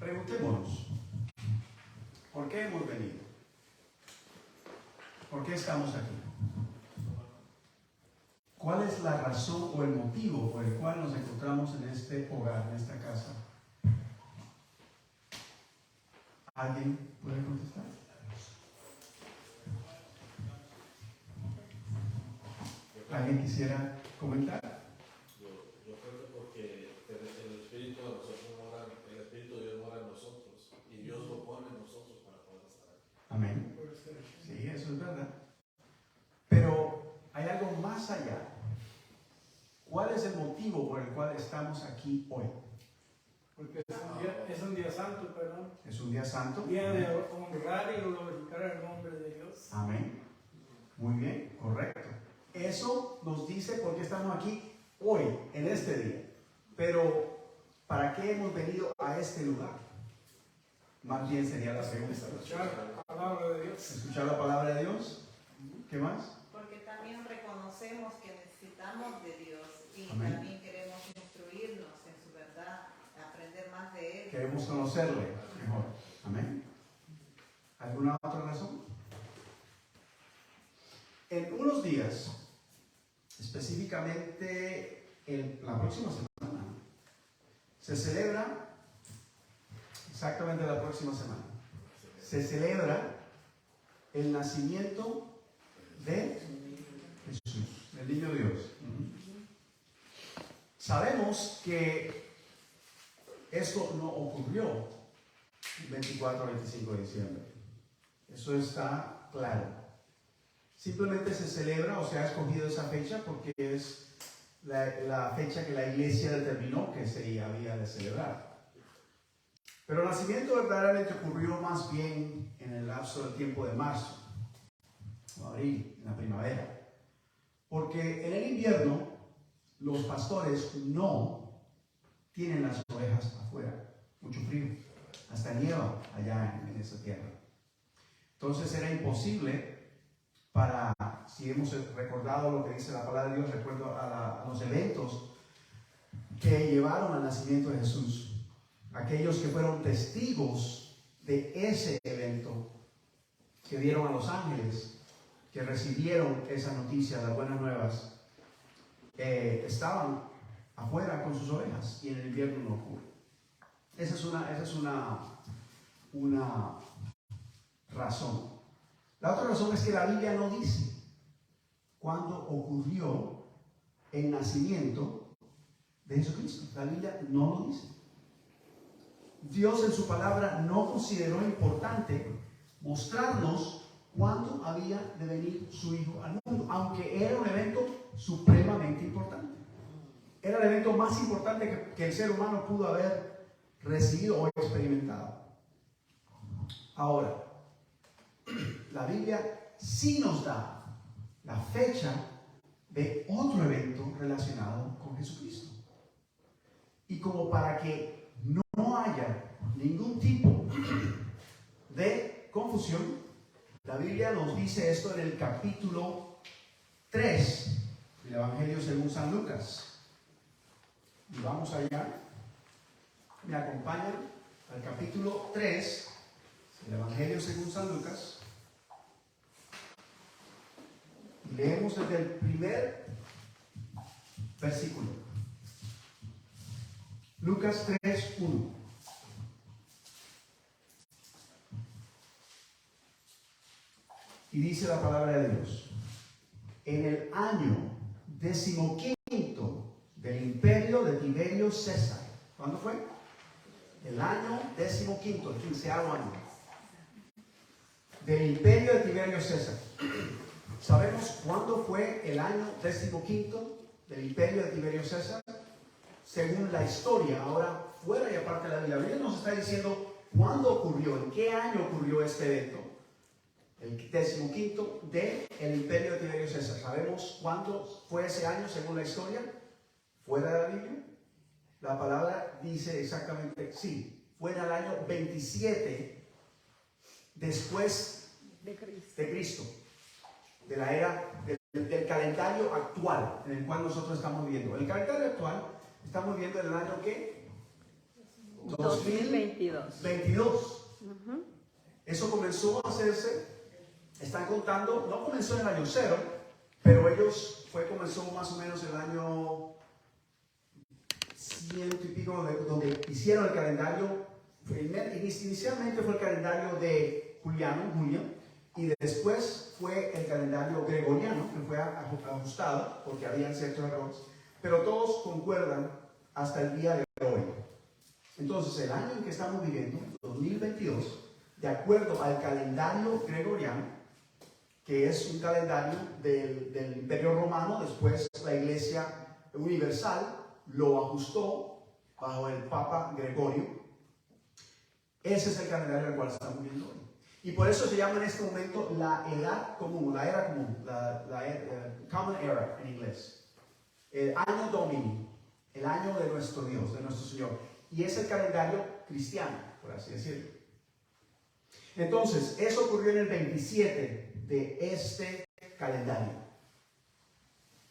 Preguntémonos, ¿por qué hemos venido? ¿Por qué estamos aquí? ¿Cuál es la razón o el motivo por el cual nos encontramos en este hogar, en esta casa? ¿Alguien puede contestar? ¿Alguien quisiera comentar? Yo creo que porque el Espíritu de nosotros mora, el Espíritu de Dios mora en nosotros y Dios lo pone en nosotros para poder estar aquí. Amén. Sí, eso es verdad. Pero hay algo más allá. ¿Cuál es el motivo por el cual estamos aquí hoy? Porque es un día santo, perdón. Es un día santo. Día de honrar y glorificar el nombre de Dios. Amén. Muy bien, correcto. Eso nos dice por qué estamos aquí hoy, en este día. Pero, ¿para qué hemos venido a este lugar? Más bien sería la pregunta. Escuchar la palabra de Dios. ¿Escuchar la palabra de Dios? ¿Qué más? Porque también reconocemos que necesitamos de Dios y Amén. también queremos instruirnos en su verdad, aprender más de Él. Queremos conocerle mejor. Amén. ¿Alguna otra razón? En unos días, específicamente la próxima semana, se celebra, exactamente la próxima semana, se celebra el nacimiento de Jesús, el niño Dios. Sabemos que esto no ocurrió el 24 o 25 de diciembre. Eso está claro. Simplemente se celebra o se ha escogido esa fecha porque es la fecha que la iglesia determinó que se había de celebrar. Pero el nacimiento verdaderamente ocurrió más bien en el lapso del tiempo de marzo o abril, en la primavera. Porque en el invierno los pastores no tienen las ovejas afuera, mucho frío, hasta nieva allá en esa tierra. Entonces era imposible para, si hemos recordado lo que dice la palabra de Dios, recuerdo a los eventos que llevaron al nacimiento de Jesús, aquellos que fueron testigos de ese evento, que vieron a los ángeles, que recibieron esa noticia, las buenas nuevas, estaban afuera con sus ovejas y en el invierno no ocurre. Esa es una razón. La otra razón es que la Biblia no dice cuándo ocurrió el nacimiento de Jesucristo. La Biblia no lo dice. Dios en su palabra no consideró importante mostrarnos cuándo había de venir su Hijo al mundo, aunque era un evento supremamente importante. Era el evento más importante que el ser humano pudo haber recibido o experimentado. Ahora, la Biblia sí nos da la fecha de otro evento relacionado con Jesucristo. Y como para que no haya ningún tipo de confusión, la Biblia nos dice esto en el capítulo 3 del Evangelio según San Lucas. Y vamos allá. Me acompañan al capítulo 3 del Evangelio según San Lucas. Y leemos desde el primer versículo. Lucas 3:1. Y dice la palabra de Dios: en el año 15º del imperio de Tiberio César. ¿Cuándo fue? El año 15º, el 15º año del imperio de Tiberio César. ¿Sabemos cuándo fue el año 15º del imperio de Tiberio César? Según la historia, ahora fuera y aparte de la Biblia. La Biblia nos está diciendo cuándo ocurrió, en qué año ocurrió este evento. El 15º del imperio de Tiberio César. ¿Sabemos cuándo fue ese año según la historia? ¿Fuera de la Biblia? La palabra dice exactamente, sí, fue en el año 27 después de Cristo, de la era del calendario actual en el cual nosotros estamos viviendo. El calendario actual estamos viviendo en el año ¿qué? 2022. Eso comenzó a hacerse, están contando, no comenzó en el año 0, pero comenzó más o menos en el año 100 y pico, donde hicieron el calendario. Inicialmente fue el calendario de Julian, y después fue el calendario gregoriano, que fue ajustado porque habían ciertos errores, pero todos concuerdan hasta el día de hoy. Entonces, el año en que estamos viviendo, 2022, de acuerdo al calendario gregoriano, que es un calendario del Imperio Romano, después la Iglesia Universal lo ajustó bajo el Papa Gregorio. Ese es el calendario al cual estamos viviendo hoy. Y por eso se llama en este momento la edad común, la era común, Common Era en inglés. El año Domini, el año de nuestro Dios, de nuestro Señor. Y es el calendario cristiano, por así decirlo. Entonces, eso ocurrió en el 27 de este calendario.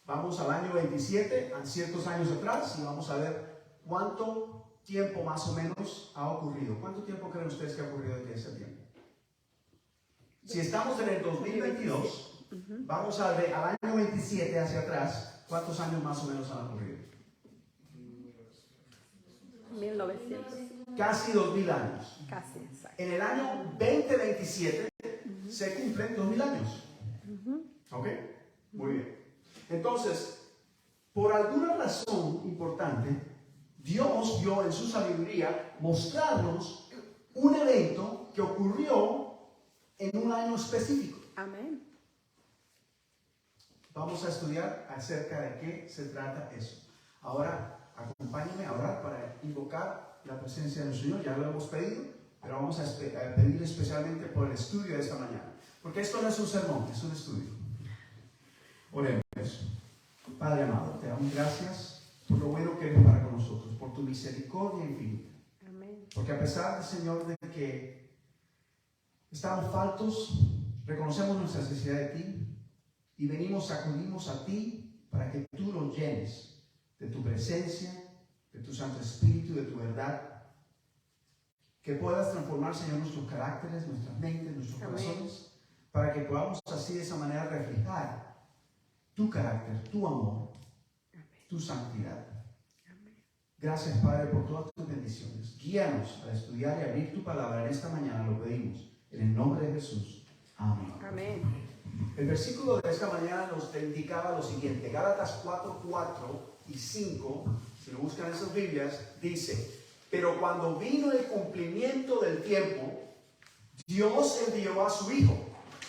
Vamos al año 27, a ciertos años atrás, y vamos a ver cuánto tiempo más o menos ha ocurrido. ¿Cuánto tiempo creen ustedes que ha ocurrido desde ese tiempo? Si estamos en el 2022, vamos a ver al año 27 hacia atrás, ¿cuántos años más o menos han ocurrido? 1900. Casi 2000 años. Casi, exacto. En el año 2027 se cumplen 2000 años. ¿Ok? Muy bien. Entonces, por alguna razón importante, Dios dio en su sabiduría mostrarnos un evento que ocurrió en un año específico. Amén. Vamos a estudiar acerca de qué se trata eso. Ahora, acompáñenme a orar para invocar la presencia del Señor. Ya lo hemos pedido, pero vamos a pedir especialmente por el estudio de esta mañana. Porque esto no es un sermón, es un estudio. Oremos. Padre amado, te damos gracias por lo bueno que eres para con nosotros, por tu misericordia infinita. Amén. Porque a pesar del Señor de que estamos faltos, reconocemos nuestra necesidad de ti y acudimos a ti para que tú nos llenes de tu presencia, de tu Santo Espíritu, de tu verdad, que puedas transformar, Señor, nuestros caracteres, nuestras mentes, nuestros Amén. corazones, para que podamos así de esa manera reflejar tu carácter, tu amor, tu santidad. Gracias, Padre, por todas tus bendiciones. Guíanos a estudiar y abrir tu palabra en esta mañana, lo pedimos, en el nombre de Jesús. Amén. Amén. El versículo de esta mañana nos indicaba lo siguiente: Gálatas 4, 4 y 5, si lo buscan en sus Biblias, dice: pero cuando vino el cumplimiento del tiempo, Dios envió a su Hijo,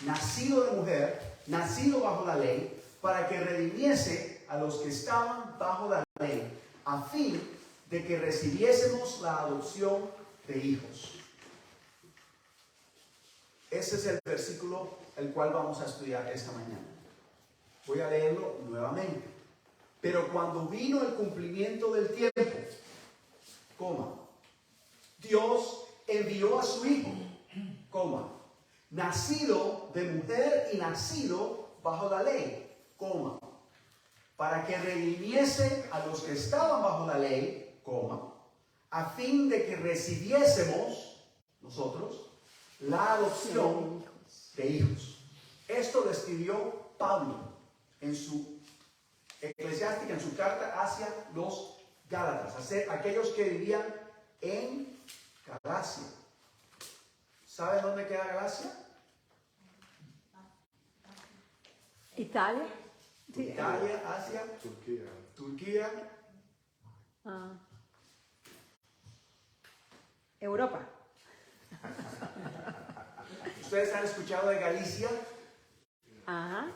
nacido de mujer, nacido bajo la ley, para que redimiese a los que estaban bajo la ley, a fin de que recibiésemos la adopción de hijos. Ese es el versículo el cual vamos a estudiar esta mañana. Voy a leerlo nuevamente. Pero cuando vino el cumplimiento del tiempo, Dios envió a su Hijo, nacido de mujer y nacido bajo la ley, para que redimiese a los que estaban bajo la ley, a fin de que recibiésemos nosotros la adopción de hijos. Esto lo escribió Pablo en su eclesiástica, en su carta hacia los Gálatas, aquellos que vivían en Galacia. ¿Saben dónde queda Galacia? Italia. Sí. Italia, Asia, Turquía. Europa. ¿Ustedes han escuchado de Galicia? Ajá.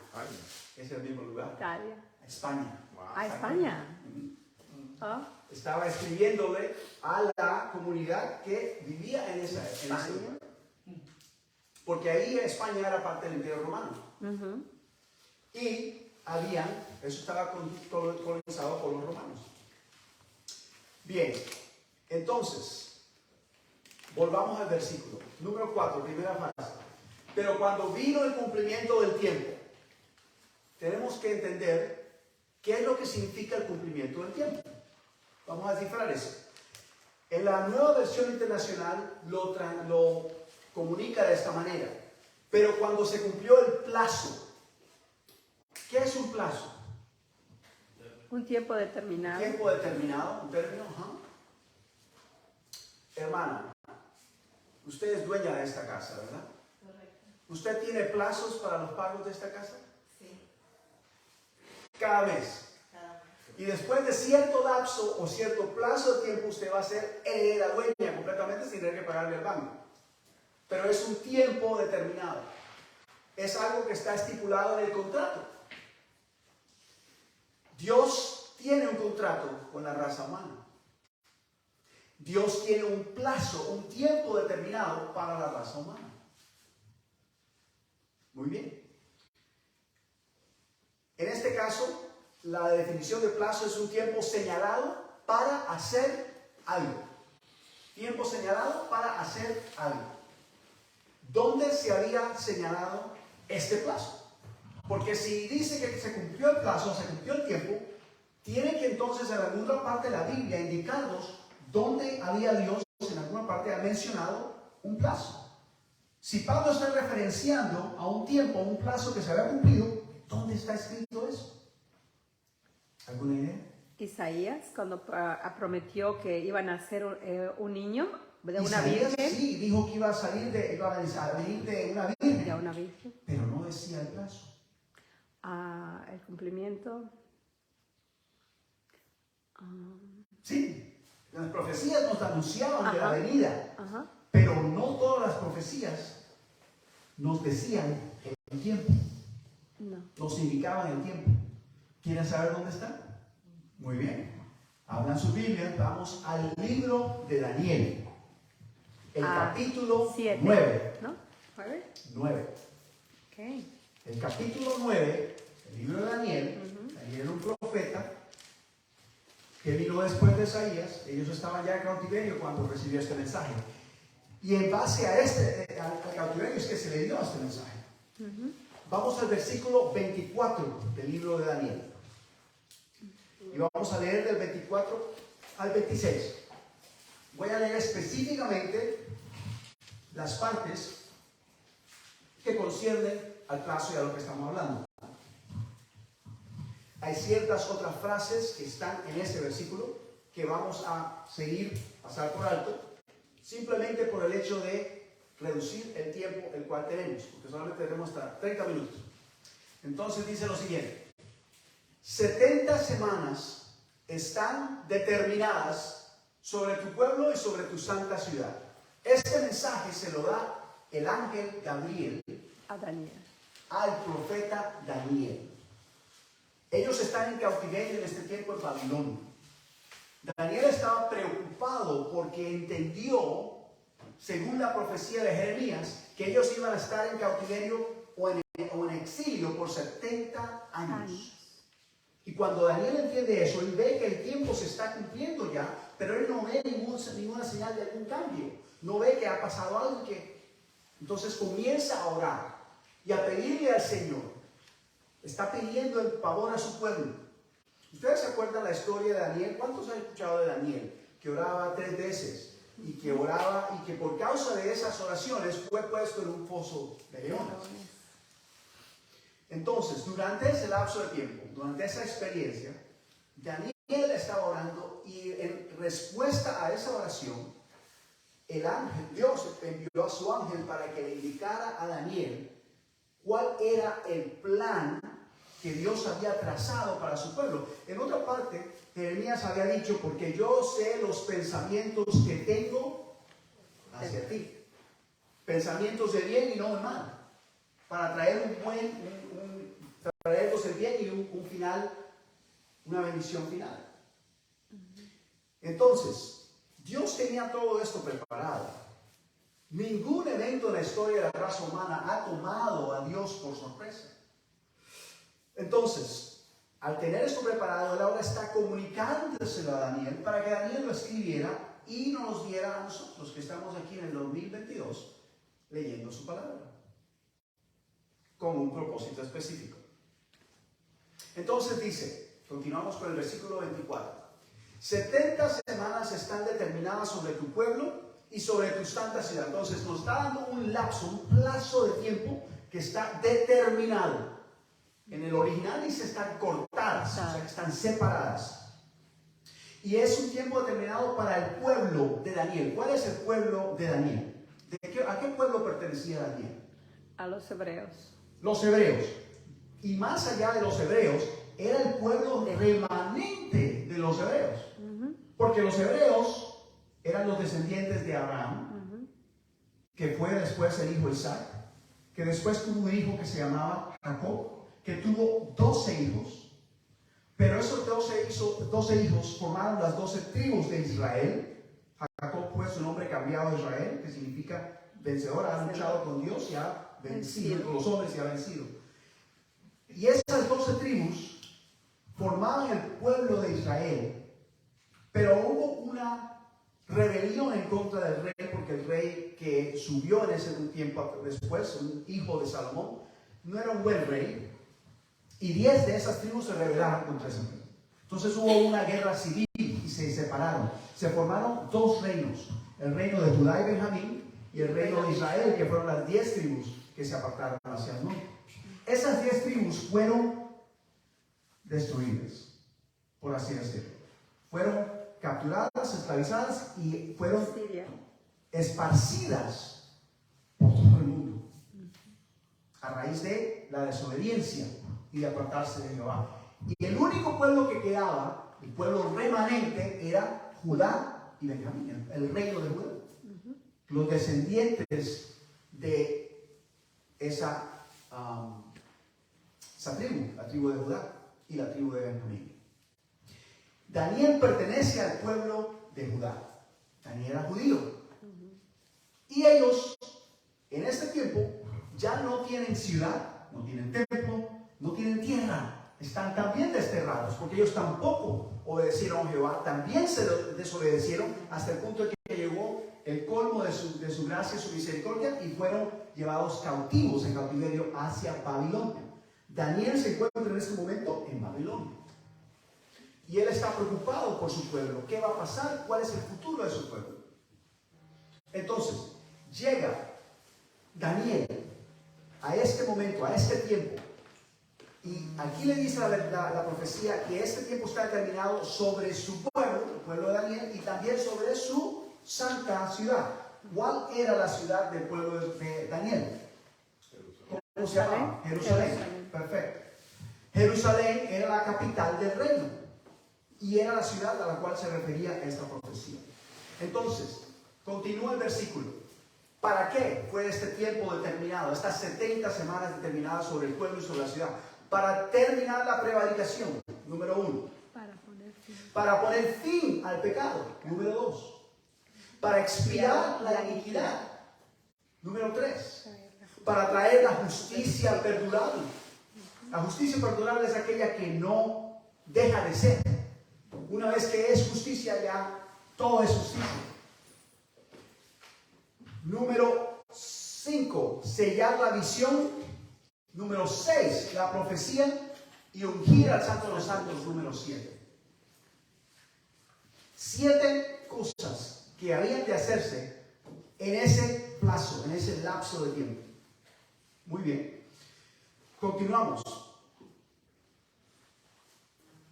Es el mismo lugar. Italia. España. A España. Ah, Estaba escribiéndole a la comunidad que vivía en ese lugar. Porque ahí España era parte del Imperio Romano. Y eso estaba colonizado por los romanos. Bien, entonces, volvamos al versículo. Número 4, primera frase. Pero cuando vino el cumplimiento del tiempo, tenemos que entender qué es lo que significa el cumplimiento del tiempo. Vamos a descifrar eso. En la nueva versión internacional lo comunica de esta manera. Pero cuando se cumplió el plazo, ¿qué es un plazo? Un tiempo determinado. Tiempo determinado, un término, ajá. Hermana, usted es dueña de esta casa, ¿verdad? Correcto. ¿Usted tiene plazos para los pagos de esta casa? Sí. Cada mes. Cada mes. Y después de cierto lapso o cierto plazo de tiempo, usted va a ser la dueña completamente sin tener que pagarle al banco. Pero es un tiempo determinado. Es algo que está estipulado en el contrato. Dios tiene un contrato con la raza humana. Dios tiene un plazo, un tiempo determinado para la raza humana. Muy bien. En este caso, la definición de plazo es un tiempo señalado para hacer algo. Tiempo señalado para hacer algo. ¿Dónde se había señalado este plazo? Porque si dice que se cumplió el plazo, se cumplió el tiempo, tiene que entonces en alguna parte de la Biblia indicarnos dónde había Dios, en alguna parte ha mencionado un plazo. Si Pablo está referenciando a un tiempo, a un plazo que se había cumplido, ¿dónde está escrito eso? ¿Alguna idea? Isaías, cuando prometió que iban a hacer un niño de una Isaías, virgen. sí, dijo que iba a salir iba a venir de una virgen, De una virgen. pero no decía el plazo. El cumplimiento. Sí, las profecías nos anunciaban de la Ajá. venida, Ajá. pero no todas las profecías nos decían el tiempo, No. nos indicaban el tiempo. ¿Quieren saber dónde está? Muy bien. Abran su Biblia, vamos al libro de Daniel, el capítulo 7. 9. ¿No? ¿9? 9. Ok. El capítulo 9, el libro de Daniel, Daniel era un profeta que vino después de Isaías. Ellos estaban ya en cautiverio cuando recibió este mensaje. Y en base a al cautiverio es que se le dio este mensaje. Vamos al versículo 24 del libro de Daniel. Y vamos a leer del 24 al 26. Voy a leer específicamente las partes que conciernen al plazo y a lo que estamos hablando. Hay ciertas otras frases que están en este versículo que vamos a pasar por alto, simplemente por el hecho de reducir el tiempo el cual tenemos, porque solamente tenemos hasta 30 minutos. Entonces dice lo siguiente: 70 semanas están determinadas sobre tu pueblo y sobre tu santa ciudad. Este mensaje se lo da el ángel Gabriel A Daniel. al profeta Daniel. Ellos están en cautiverio en este tiempo en Babilonia. Daniel estaba preocupado porque entendió, según la profecía de Jeremías, que ellos iban a estar en cautiverio o en exilio por 70 años. Y cuando Daniel entiende eso, él ve que el tiempo se está cumpliendo ya, pero él no ve ninguna señal de algún cambio. No ve que ha pasado algo Entonces comienza a orar y a pedirle al Señor. Está pidiendo el favor a su pueblo. ¿Ustedes se acuerdan la historia de Daniel? ¿Cuántos han escuchado de Daniel? Que oraba 3 veces y que oraba y que por causa de esas oraciones fue puesto en un foso de leones. Entonces, durante ese lapso de tiempo, durante esa experiencia, Daniel estaba orando y en respuesta a esa oración, el ángel, Dios envió a su ángel para que le indicara a Daniel cuál era el plan que Dios había trazado para su pueblo. En otra parte, Jeremías había dicho: porque yo sé los pensamientos que tengo hacia ti. Pensamientos de bien y no de mal. Para traer traernos el bien y un final, una bendición final. Entonces, Dios tenía todo esto preparado. Ningún evento en la historia de la raza humana ha tomado a Dios por sorpresa. Entonces, al tener esto preparado, él ahora está comunicándoselo a Daniel para que Daniel lo escribiera y nos diera a nosotros que estamos aquí en el 2022 leyendo su palabra con un propósito específico. Entonces dice, continuamos con el versículo 24: 70 semanas están determinadas sobre tu pueblo y sobre tu santa ciudad. Entonces nos está dando un lapso, un plazo de tiempo que está determinado. En el original dice están cortadas, o sea, están separadas. Y es un tiempo determinado para el pueblo de Daniel. ¿Cuál es el pueblo de Daniel? ¿A qué pueblo pertenecía Daniel? A los hebreos. Los hebreos. Y más allá de los hebreos, era el pueblo remanente de los hebreos. Porque los hebreos eran los descendientes de Abraham, que fue después el hijo Isaac, que después tuvo un hijo que se llamaba Jacob, que tuvo 12 hijos. Pero esos 12 hijos formaron las 12 tribus de Israel. Jacob fue su nombre cambiado a Israel, que significa vencedor, ha luchado con Dios y ha vencido, con los hombres y ha vencido. Y esas 12 tribus formaban el pueblo de Israel. Pero hubo una rebelión en contra del rey, porque el rey que subió en ese tiempo después, un hijo de Salomón, no era un buen rey. Y 10 de esas tribus se rebelaron contra ese rey. Entonces hubo una guerra civil y se separaron. Se formaron 2 reinos, el reino de Judá y Benjamín y el reino de Israel, que fueron las 10 tribus que se apartaron hacia el norte. Esas 10 tribus fueron destruidas, por así decirlo. Fueron capturadas, esclavizadas y fueron esparcidas por todo el mundo a raíz de la desobediencia y de apartarse de Jehová. Y el único pueblo que quedaba, el pueblo remanente, era Judá y Benjamín, el reino de Judá. Los descendientes de esa tribu, la tribu de Judá y la tribu de Benjamín. Daniel pertenece al pueblo de Judá. Daniel era judío. Y ellos, en este tiempo, ya no tienen ciudad, no tienen templo, no tienen tierra. Están también desterrados, porque ellos tampoco obedecieron a Jehová, también se desobedecieron hasta el punto de que llegó el colmo de su gracia y su misericordia y fueron llevados cautivos en cautiverio hacia Babilonia. Daniel se encuentra en este momento en Babilonia. Y él está preocupado por su pueblo. ¿Qué va a pasar? ¿Cuál es el futuro de su pueblo? Entonces, llega Daniel a este momento, a este tiempo. Y aquí le dice la profecía que este tiempo está determinado sobre su pueblo, el pueblo de Daniel, y también sobre su santa ciudad. ¿Cuál era la ciudad del pueblo de Daniel? ¿Cómo se llama? Jerusalén. Perfecto. Jerusalén era la capital del reino. Y era la ciudad a la cual se refería esta profecía. Entonces, continúa el versículo. ¿Para qué fue este tiempo determinado? Estas 70 semanas determinadas sobre el pueblo y sobre la ciudad. Para terminar la prevaricación, número 1. Para poner fin al pecado, número 2. Para expiar la iniquidad, número 3. Para traer la justicia perdurable. La justicia perdurable es aquella que no deja de ser. Una vez que es justicia, ya todo es justicia. Número 5, sellar la visión. Número 6, la profecía. Y ungir al Santo de los Santos, número 7. 7 cosas que habían de hacerse en ese plazo, en ese lapso de tiempo. Muy bien. Continuamos.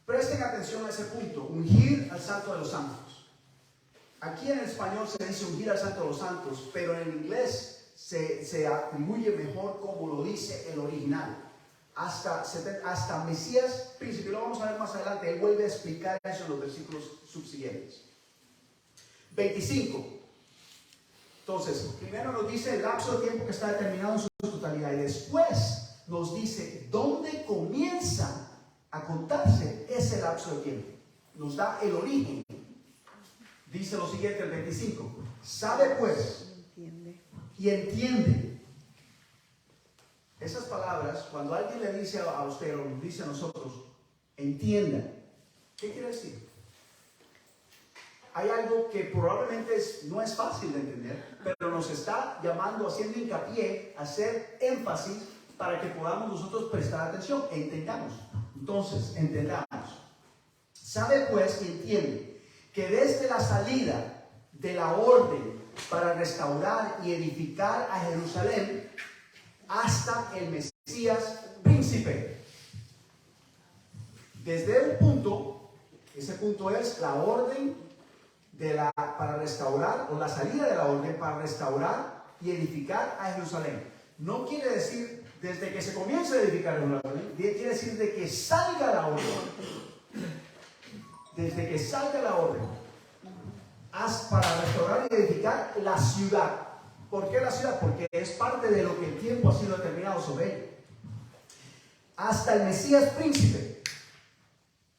Presten atención a ese punto, ungir al Santo de los Santos. Aquí en español se dice ungir al Santo de los Santos, pero en inglés se atribuye mejor como lo dice el original. Hasta Mesías Príncipe, lo vamos a ver más adelante, él vuelve a explicar eso en los versículos subsiguientes. 25. Entonces, primero nos dice el lapso de tiempo que está determinado en su totalidad y después nos dice dónde comienza a contarse ese lapso de tiempo. Nos da el origen. Dice lo siguiente el 25. Sabe pues y entiende. Esas palabras, cuando alguien le dice a usted o nos dice a nosotros, entienda. ¿Qué quiere decir? Hay algo que probablemente no es fácil de entender, pero nos está llamando, haciendo hincapié, hacer énfasis para que podamos nosotros prestar atención e entendamos. Entonces, entendamos. Sabe pues y entiende que desde la salida de la orden para restaurar y edificar a Jerusalén hasta el Mesías príncipe. Desde el punto, ese punto es la orden para restaurar, o la salida de la orden para restaurar y edificar a Jerusalén. No quiere decir desde que se comience a edificar Jerusalén, quiere decir de que salga la orden. Desde que salga la orden para restaurar y edificar la ciudad. ¿Por qué la ciudad? Porque es parte de lo que el tiempo ha sido determinado sobre ella. Hasta el Mesías príncipe.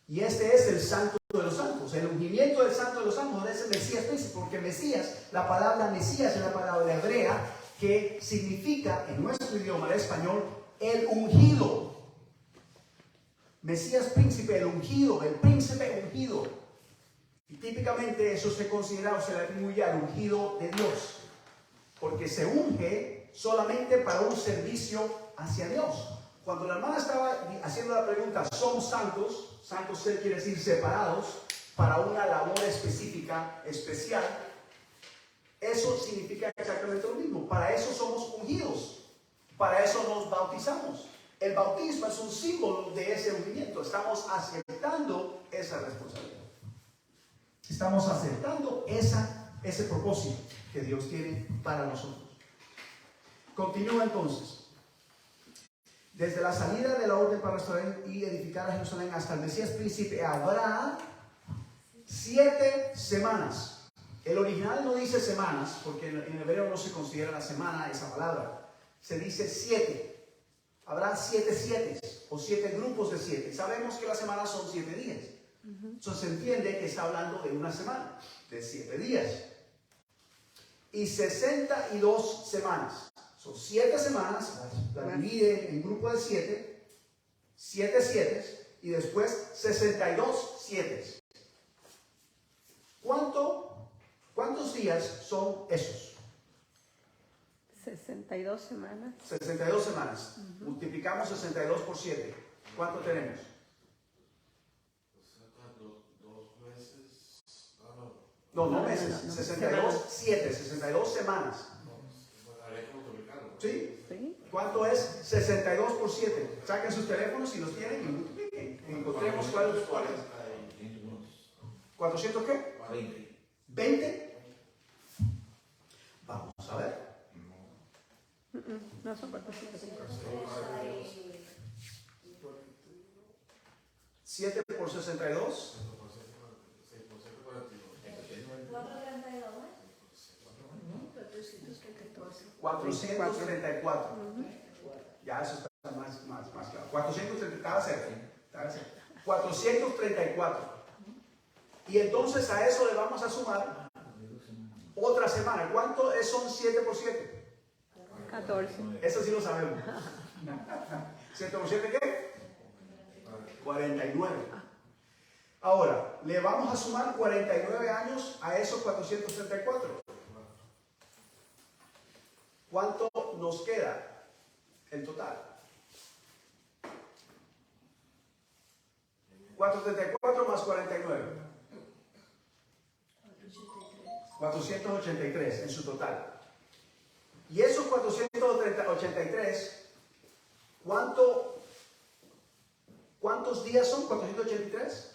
Y este es el Santo de los Santos. El ungimiento del Santo de los Santos es el Mesías príncipe. Porque Mesías, la palabra Mesías es la palabra hebrea que significa en nuestro idioma, el español, el ungido. Mesías príncipe, el ungido, el príncipe ungido. Y típicamente eso se considera o se le atribuye al ungido de Dios. Porque se unge solamente para un servicio hacia Dios. Cuando la hermana estaba haciendo la pregunta, ¿somos santos? Santos quiere decir separados para una labor específica, especial. Eso significa exactamente lo mismo. Para eso somos ungidos. Para eso nos bautizamos. El bautismo es un símbolo de ese ungimiento. Estamos aceptando esa responsabilidad. Estamos aceptando ese propósito que Dios tiene para nosotros. Continúa entonces. Desde la salida de la orden para restaurar y edificar a Jerusalén hasta el Mesías príncipe habrá 7 semanas. El original no dice semanas, porque en hebreo no se considera la semana esa palabra. Se dice 7. Habrá 7 7 o 7 grupos de 7. Sabemos que las semanas son 7 días. Entonces se entiende que está hablando de una semana, de 7 días. Y 62 semanas. Son 7 semanas, la divide en grupo de 7, 7 7 y después 62 7. ¿Cuántos días son esos? 62 semanas. 62 semanas. Multiplicamos 62 por 7. ¿Cuánto tenemos? No meses. 62, 7, 62 semanas. ¿Sí? ¿Sí? ¿Cuánto es 62 por 7? Saquen sus teléfonos si los tienen y multipliquen. Encontremos cuál es. ¿400 qué? 20. Vamos a ver. No son 400. 7 por 62. 434. Ya eso está más claro. 430, estaba cerca. 434. Y entonces a eso le vamos a sumar otra semana. ¿Cuánto son 7 por 7? 14. Eso sí lo sabemos. ¿7 por 7 qué? 49. Ahora, le vamos a sumar 49 años a esos 434. ¿Cuánto nos queda en total? 434 más 49. 483 en su total. Y esos 483, ¿cuántos días son? 483.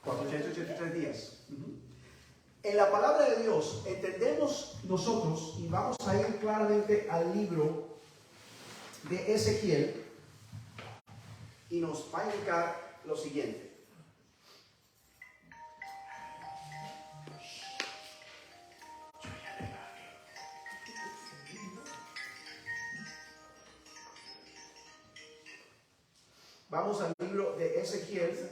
483 días. En la palabra de Dios entendemos nosotros, y vamos a ir claramente al libro de Ezequiel, y nos va a indicar lo siguiente. Vamos al libro de Ezequiel,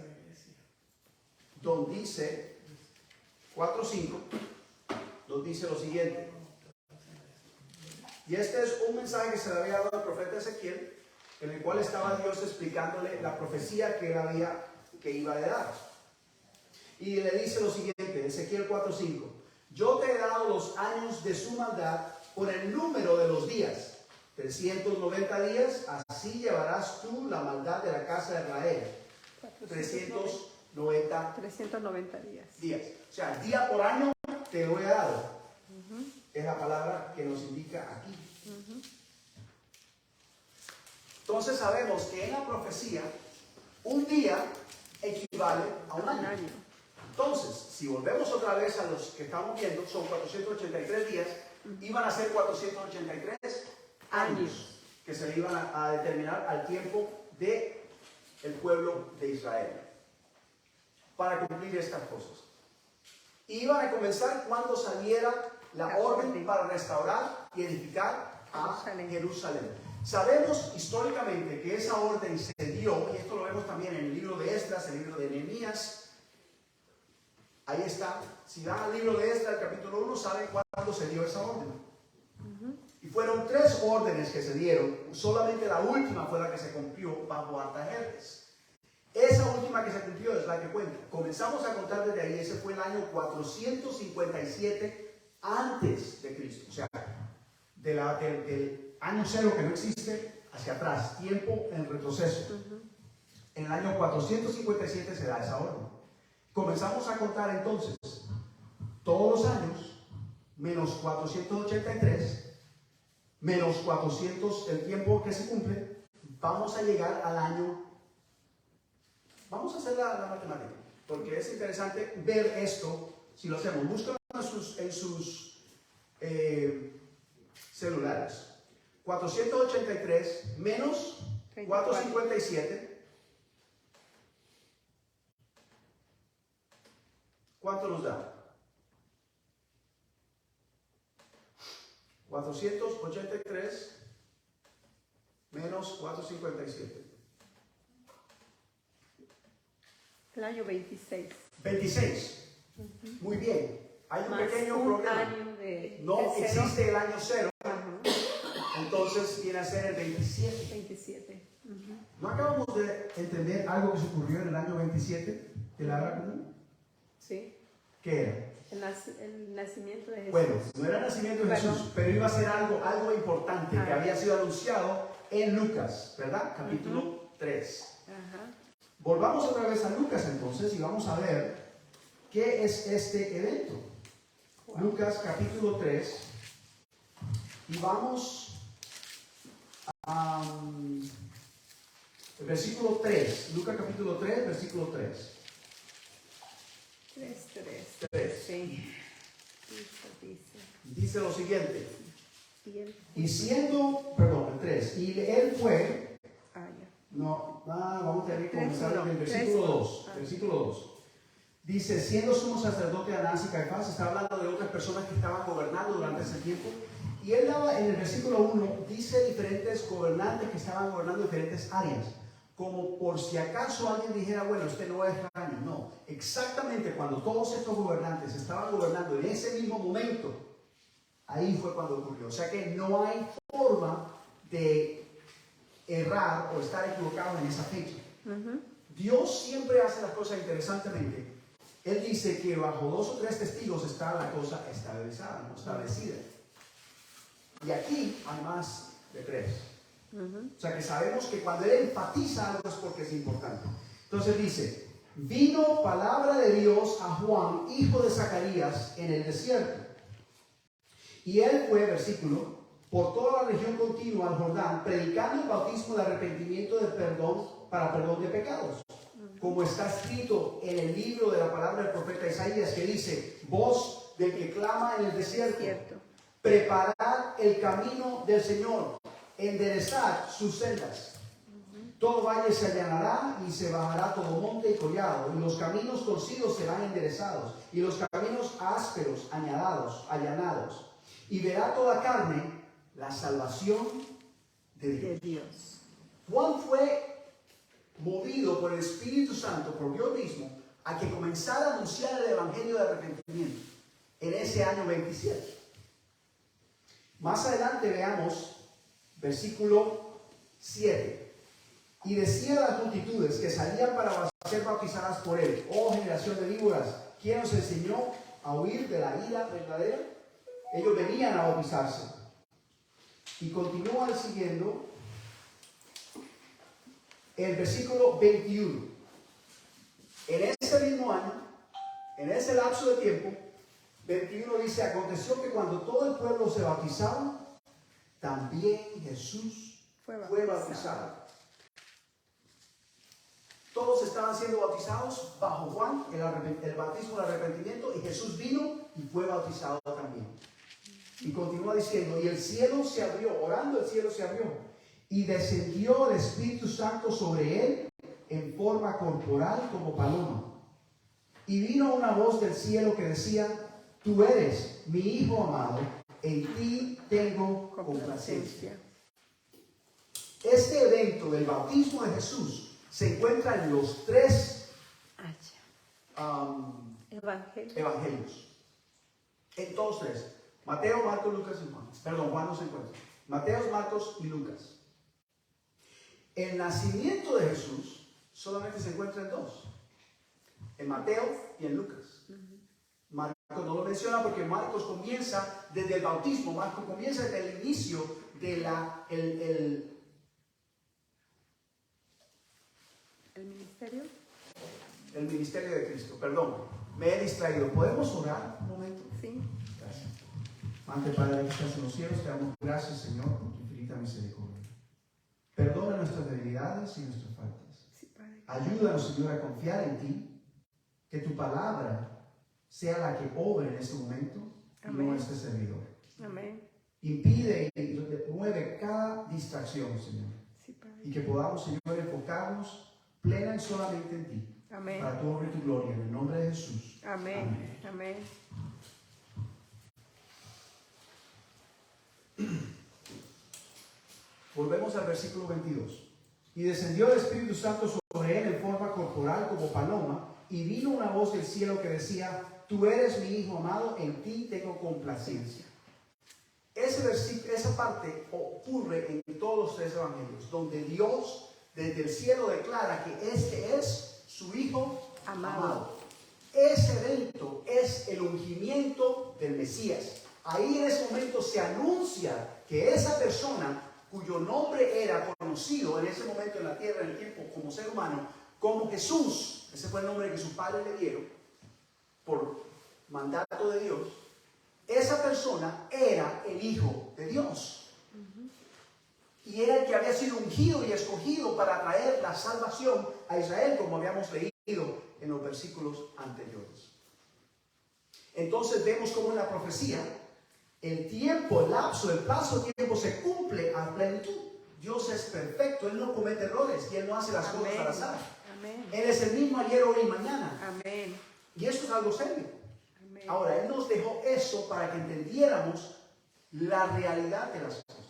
donde dice 4:5, donde dice lo siguiente. Y este es un mensaje que se le había dado al profeta Ezequiel, en el cual estaba Dios explicándole la profecía que iba a dar. Y le dice lo siguiente, Ezequiel 4:5. Yo te he dado los años de su maldad por el número de los días. 390 días, así llevarás tú la maldad de la casa de Israel. 300 390 días. días. O sea, día por año te lo he dado. Es la palabra que nos indica aquí. Entonces sabemos que en la profecía un día equivale a un año. Entonces, si volvemos otra vez a los que estamos viendo, son 483 días, iban a ser 483 años que se le iban a determinar al tiempo del pueblo de Israel para cumplir estas cosas. Y iban a comenzar cuando saliera la orden para restaurar y edificar a Jerusalén. Sabemos históricamente que esa orden se dio, y esto lo vemos también en el libro de Esdras, el libro de Nehemías. Ahí está. Si van al libro de Esdras, el capítulo 1, saben cuándo se dio esa orden. Y fueron 3 órdenes que se dieron. Solamente la última fue la que se cumplió bajo Artajerjes. Esa última que se cumplió es la que cuenta. Comenzamos a contar desde ahí. Ese fue el año 457 antes de Cristo. O sea, del año 0 que no existe hacia atrás. Tiempo en retroceso. En el año 457 se da esa orden. Comenzamos a contar entonces todos los años menos 483 menos 400 el tiempo que se cumple. Vamos a llegar al año. Vamos a hacer la matemática porque es interesante ver esto. Si lo hacemos, buscan en sus celulares. 483 menos 457. ¿Cuánto nos da? 483 menos 457. El año 26. 26. Muy bien. Hay un Más pequeño un problema. año de No cero. existe el año 0. Entonces viene a ser el 27. 27. ¿No acabamos de entender algo que se ocurrió en el año 27 de la era común? Sí. ¿Qué era? El nacimiento de Jesús. Bueno, no era el nacimiento de Jesús, pero iba a ser algo importante que había sido anunciado en Lucas, ¿verdad? Capítulo 3. Volvamos otra vez a Lucas entonces y vamos a ver qué es este evento. Lucas capítulo 3 y vamos a versículo 3. Lucas capítulo 3, versículo 3. 3. Sí. Dice lo siguiente. Y Y siendo, perdón, el 3, y él fue, ya. vamos a tener que comenzar en el 3, versículo 2. Versículo 2. Dice, siendo sumo sacerdote Anás y Caifás, está hablando de otras personas que estaban gobernando durante ese tiempo. Y él daba en el versículo 1, dice diferentes gobernantes que estaban gobernando diferentes áreas. Como por si acaso alguien dijera, bueno, este no es extraño. No, exactamente cuando todos estos gobernantes estaban gobernando en ese mismo momento, ahí fue cuando ocurrió. O sea que no hay forma de errar o estar equivocado en esa fecha. Dios siempre hace las cosas interesantemente. Él dice que bajo 2 o 3 testigos está la cosa estabilizada, no establecida. Y aquí hay más de 3. O sea que sabemos que cuando Él enfatiza algo es porque es importante. Entonces dice, vino palabra de Dios a Juan, hijo de Zacarías, en el desierto. Y él fue, versículo, por toda la región continua al Jordán, predicando el bautismo de arrepentimiento de perdón para perdón de pecados. Como está escrito en el libro de la palabra del profeta Isaías, que dice, voz del que clama en el desierto, preparad el camino del Señor, enderezad sus sendas. Todo valle se allanará y se bajará todo monte y collado, y los caminos torcidos serán enderezados, y los caminos ásperos allanados. Y verá toda carne la salvación de Dios. Juan fue movido por el Espíritu Santo, por Dios mismo, a que comenzara a anunciar el Evangelio de arrepentimiento en ese año 27. Más adelante veamos versículo 7. Y decía a las multitudes que salían para ser bautizadas por él, oh generación de víboras, ¿quién os enseñó a huir de la ira verdadera? Ellos venían a bautizarse. Y continúa siguiendo el versículo 21. En ese mismo año, en ese lapso de tiempo, 21 dice, aconteció que cuando todo el pueblo se bautizaba, también Jesús fue bautizado. Todos estaban siendo bautizados bajo Juan, el bautismo del arrepentimiento, y Jesús vino y fue bautizado también. Y continúa diciendo, y el cielo se abrió, orando el cielo se abrió, y descendió el Espíritu Santo sobre él en forma corporal como paloma. Y vino una voz del cielo que decía, tú eres mi Hijo amado, en ti tengo complacencia. Este evento del bautismo de Jesús se encuentra en los tres evangelios. En todos tres. Mateo, Marcos, Lucas y Juan. Perdón, Juan no se encuentra. Mateo, Marcos y Lucas. El nacimiento de Jesús solamente se encuentra en dos. En Mateo y en Lucas. Marcos no lo menciona porque Marcos comienza desde el bautismo. Marcos comienza desde el inicio de el ministerio de Cristo. Perdón, me he distraído. ¿Podemos orar un momento? Sí. Gracias. Ante Padre que estás en los cielos, te damos gracias, Señor, por tu infinita misericordia. Perdona nuestras debilidades y nuestras faltas. Sí, Padre. Ayúdanos, Señor, a confiar en ti, que tu palabra sea la que obre en este momento, y no este servidor. Amén. Impide y mueve cada distracción, Señor. Sí, Padre. Y que podamos, Señor, enfocarnos plena y solamente en ti. Amén. Para tu honra y tu gloria, en el nombre de Jesús. Amén. Amén. Volvemos al versículo 22. Y descendió el Espíritu Santo sobre él en forma corporal como paloma, y vino una voz del cielo que decía, tú eres mi Hijo amado, en ti tengo complacencia. Esa parte ocurre en todos los tres evangelios, donde Dios desde el cielo declara que este es su Hijo amado. Ese evento es el ungimiento del Mesías. Ahí en ese momento se anuncia que esa persona cuyo nombre era conocido en ese momento en la tierra, en el tiempo, como ser humano, como Jesús, ese fue el nombre que sus padres le dieron por mandato de Dios, esa persona era el Hijo de Dios. Y era el que había sido ungido y escogido para traer la salvación a Israel, como habíamos leído en los versículos anteriores. Entonces vemos como en la profecía, el tiempo, el lapso, el plazo de tiempo se cumple a plenitud. Dios es perfecto, Él no comete errores y Él no hace las cosas al azar. Amén. Él es el mismo ayer, hoy y mañana. Amén. Y eso es algo serio. Amén. Ahora, Él nos dejó eso para que entendiéramos la realidad de las cosas.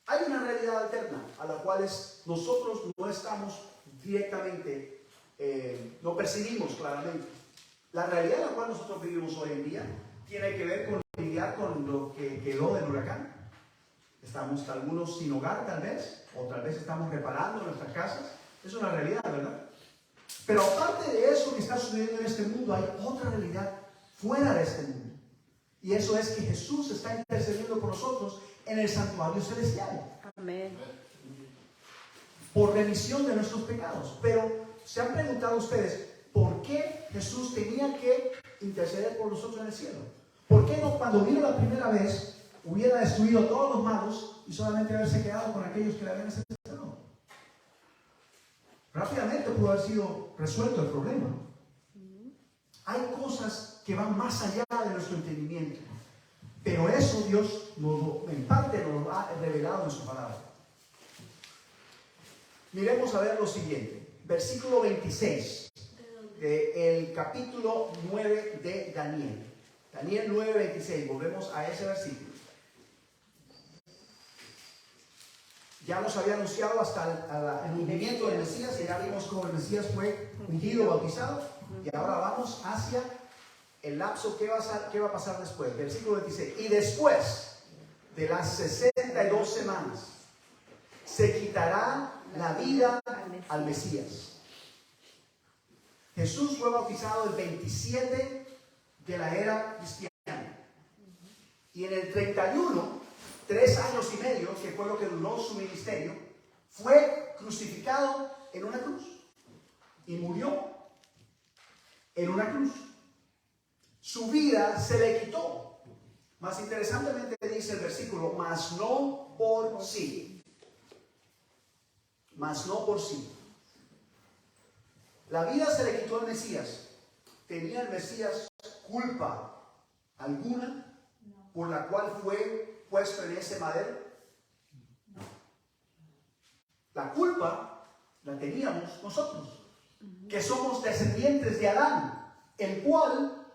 Hay una realidad alterna a la cual nosotros no estamos directamente, no percibimos claramente. La realidad en la cual nosotros vivimos hoy en día tiene que ver con lidiar con lo que quedó del huracán. Estamos algunos sin hogar tal vez, o tal vez estamos reparando nuestras casas. Es una realidad, ¿verdad? Pero aparte de eso que está sucediendo en este mundo, hay otra realidad fuera de este mundo. Y eso es que Jesús está intercediendo por nosotros en el santuario celestial. Amén. Por remisión de nuestros pecados. Pero ¿se han preguntado ustedes por qué Jesús tenía que interceder por nosotros en el cielo? ¿Por qué no cuando vino la primera vez hubiera destruido a todos los malos y solamente haberse quedado con aquellos que le habían aceptado? Rápidamente pudo haber sido resuelto el problema. Hay cosas que van más allá de nuestro entendimiento. Pero eso Dios en parte nos lo ha revelado en su palabra. Miremos a ver lo siguiente. Versículo 26 del capítulo 9 de Daniel. Daniel 9:26. Volvemos a ese versículo. Ya nos había anunciado hasta el ungimiento del Mesías, y ya vimos cómo el Mesías fue ungido, bautizado, y ahora vamos hacia el lapso que va a pasar después. Versículo 26. Y después de las 62 semanas se quitará la vida al Mesías. Jesús fue bautizado el 27 de la era cristiana. Y en el 31, 3 años y medio, que fue lo que duró su ministerio, fue crucificado en una cruz. Y murió en una cruz. Su vida se le quitó. Más interesantemente dice el versículo, mas no por sí. Mas no por sí. La vida se le quitó al Mesías. ¿Tenía el Mesías culpa alguna por la cual fue puesto en ese madero? La culpa la teníamos nosotros, que somos descendientes de Adán, el cual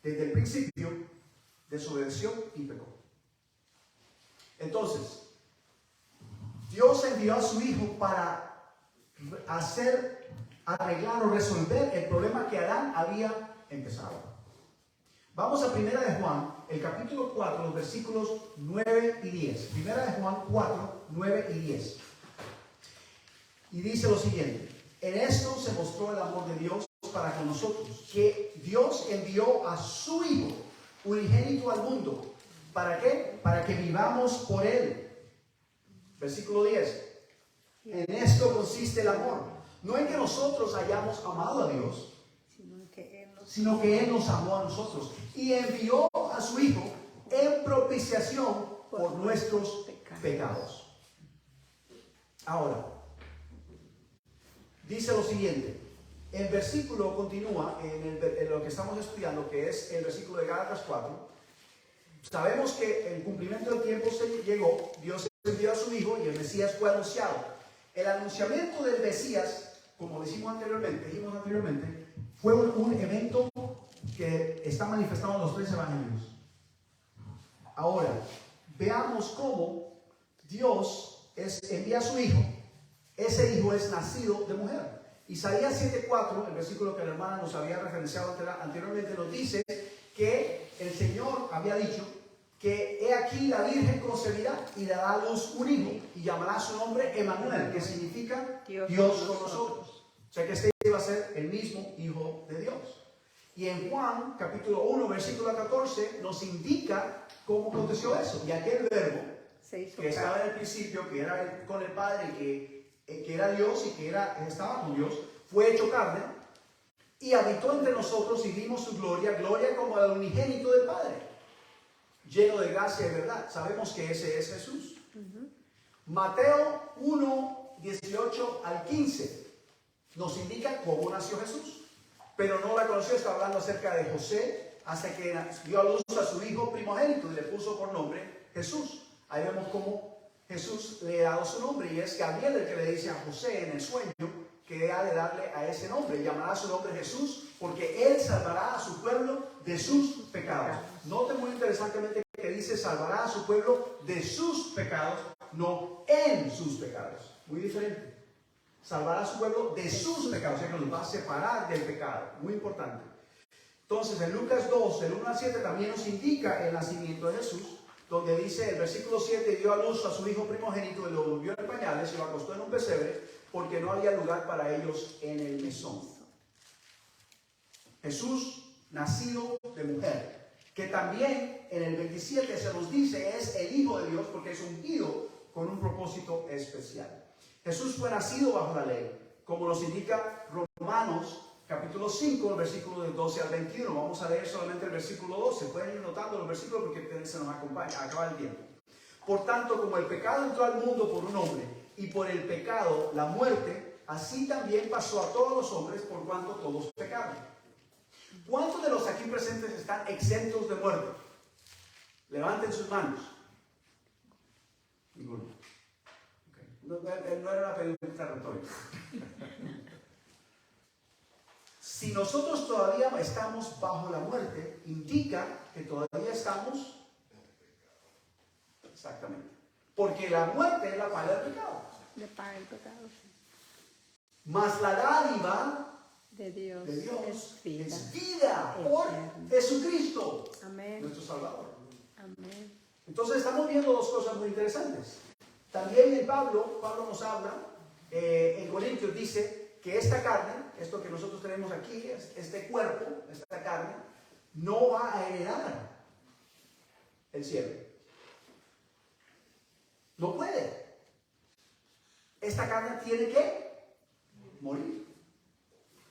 desde el principio desobedeció y pecó. Entonces, Dios envió a su Hijo para arreglar o resolver el problema que Adán había empezado. Vamos a 1 de Juan, el capítulo 4, los versículos 9 y 10. 1 de Juan 4, 9 y 10. Y dice lo siguiente: en esto se mostró el amor de Dios para con nosotros, que Dios envió a su Hijo unigénito al mundo. ¿Para qué? Para que vivamos por Él. Versículo 10. En esto consiste el amor. No en que nosotros hayamos amado a Dios, sino que Él nos amó a nosotros y envió a su Hijo en propiciación por nuestros pecados. Ahora, dice lo siguiente. El versículo continúa en lo que estamos estudiando, que es el versículo de Gálatas 4. Sabemos que el cumplimiento del tiempo se llegó, Dios envió a su Hijo y el Mesías fue anunciado. El anunciamiento del Mesías, como dijimos anteriormente, fue un evento que está manifestado en los 3 evangelios. Ahora, veamos cómo Dios envía a su Hijo. Ese Hijo es nacido de mujer. Isaías 7:4, el versículo que la hermana nos había referenciado anteriormente, nos dice que el Señor había dicho que he aquí la Virgen concebirá y dará a luz un hijo y llamará su nombre Emmanuel, que significa Dios con nosotros. O sea que este iba a ser el mismo Hijo de Dios. Y en Juan capítulo 1 versículo 14 nos indica cómo aconteció eso. Y aquel verbo que estaba en el principio, que era con el Padre, que era Dios y que estaba con Dios, fue hecho carne y habitó entre nosotros y vimos su gloria, gloria como el unigénito del Padre, lleno de gracia y verdad. Sabemos que ese es Jesús. Mateo 1, 18 al 15 nos indica cómo nació Jesús, pero no la conoció. Está hablando acerca de José hasta que dio a luz a su hijo primogénito y le puso por nombre Jesús. Ahí vemos cómo Jesús le ha dado su nombre, y es Gabriel el que le dice a José en el sueño que ha de darle a ese nombre. Llamará su nombre Jesús, porque Él salvará a su pueblo de sus pecados. Note muy interesantemente que dice salvará a su pueblo de sus pecados, no en sus pecados. Muy diferente. Salvará a su pueblo de sus pecados, o sea que nos va a separar del pecado. Muy importante. Entonces en Lucas 2, del 1 al 7 también nos indica el nacimiento de Jesús, donde dice el versículo 7, dio a luz a su hijo primogénito y lo volvió en pañales y lo acostó en un pesebre porque no había lugar para ellos en el mesón. Jesús, nacido de mujer, que también en el 27 se nos dice es el Hijo de Dios porque es ungido con un propósito especial. Jesús fue nacido bajo la ley, como nos indica Romanos capítulo 5, el versículo del 12 al 21. Vamos a leer solamente el versículo 12. Pueden ir notando los versículos porque se nos acompaña, acaba el tiempo. Por tanto, como el pecado entró al mundo por un hombre, y por el pecado la muerte, así también pasó a todos los hombres por cuanto todos pecaron. ¿Cuántos de los aquí presentes están exentos de muerte? Levanten sus manos. Ninguno. Okay. No era una pregunta retórica. Si nosotros todavía estamos bajo la muerte, indica que todavía estamos. Exactamente. Porque la muerte es la paga del pecado. Le paga el pecado. Mas la dádiva De Dios es vida eterna. por Jesucristo, Amén. nuestro Salvador. Amén. Entonces estamos viendo dos cosas muy interesantes. También en Pablo nos habla, en Corintios dice que esta carne, esto que nosotros tenemos aquí, este cuerpo, esta carne, no va a heredar el cielo. No puede. Esta carne tiene que morir.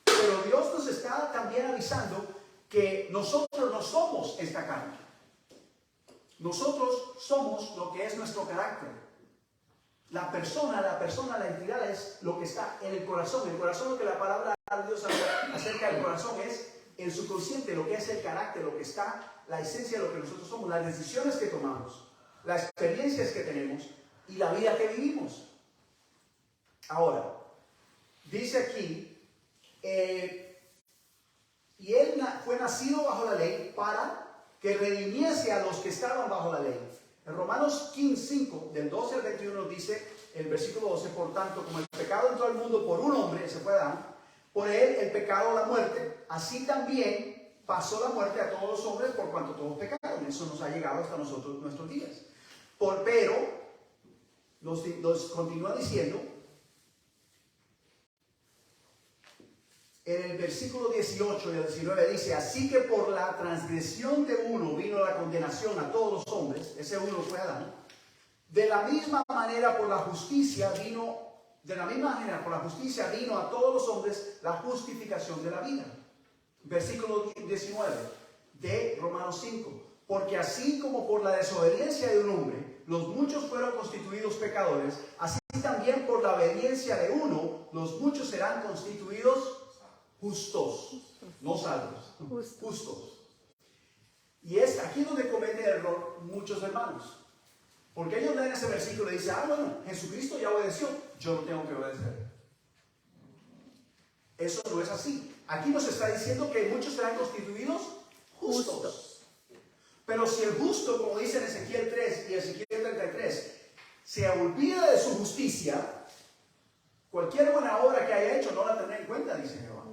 Pero Dios nos está está también avisando que nosotros no somos esta carne. Nosotros somos lo que es nuestro carácter. La persona, la entidad es lo que está en el corazón. El corazón, lo que la palabra de Dios habla acerca del corazón es el subconsciente, lo que es el carácter, lo que está, la esencia de lo que nosotros somos, las decisiones que tomamos, las experiencias que tenemos y la vida que vivimos. Ahora, dice aquí, y él fue nacido bajo la ley para que redimiese a los que estaban bajo la ley. En Romanos 15:5, del 12 al 21, dice, el versículo 12, por tanto, como el pecado entró al mundo por un hombre, ese fue Adán, por él el pecado, la muerte, así también pasó la muerte a todos los hombres por cuanto todos pecaron. Eso nos ha llegado hasta nosotros nuestros días. Pero, nos continúa diciendo, en el versículo 18 y el 19 dice, así que por la transgresión de uno vino la condenación a todos los hombres, ese uno fue Adán, de la misma manera por la justicia vino a todos los hombres la justificación de la vida. Versículo 19 de Romanos 5, porque así como por la desobediencia de un hombre, los muchos fueron constituidos pecadores, así también por la obediencia de uno, los muchos serán constituidos justos, no salvos, justos. Y es aquí donde cometen error muchos hermanos, porque ellos leen ese versículo y dicen, bueno, Jesucristo ya obedeció, yo no tengo que obedecer. Eso no es así. Aquí nos está diciendo que muchos serán constituidos justos. Pero si el justo, como dice en Ezequiel 3 y Ezequiel 33, se olvida de su justicia, cualquier buena obra que haya hecho no la tendrá en cuenta, dice Jehová.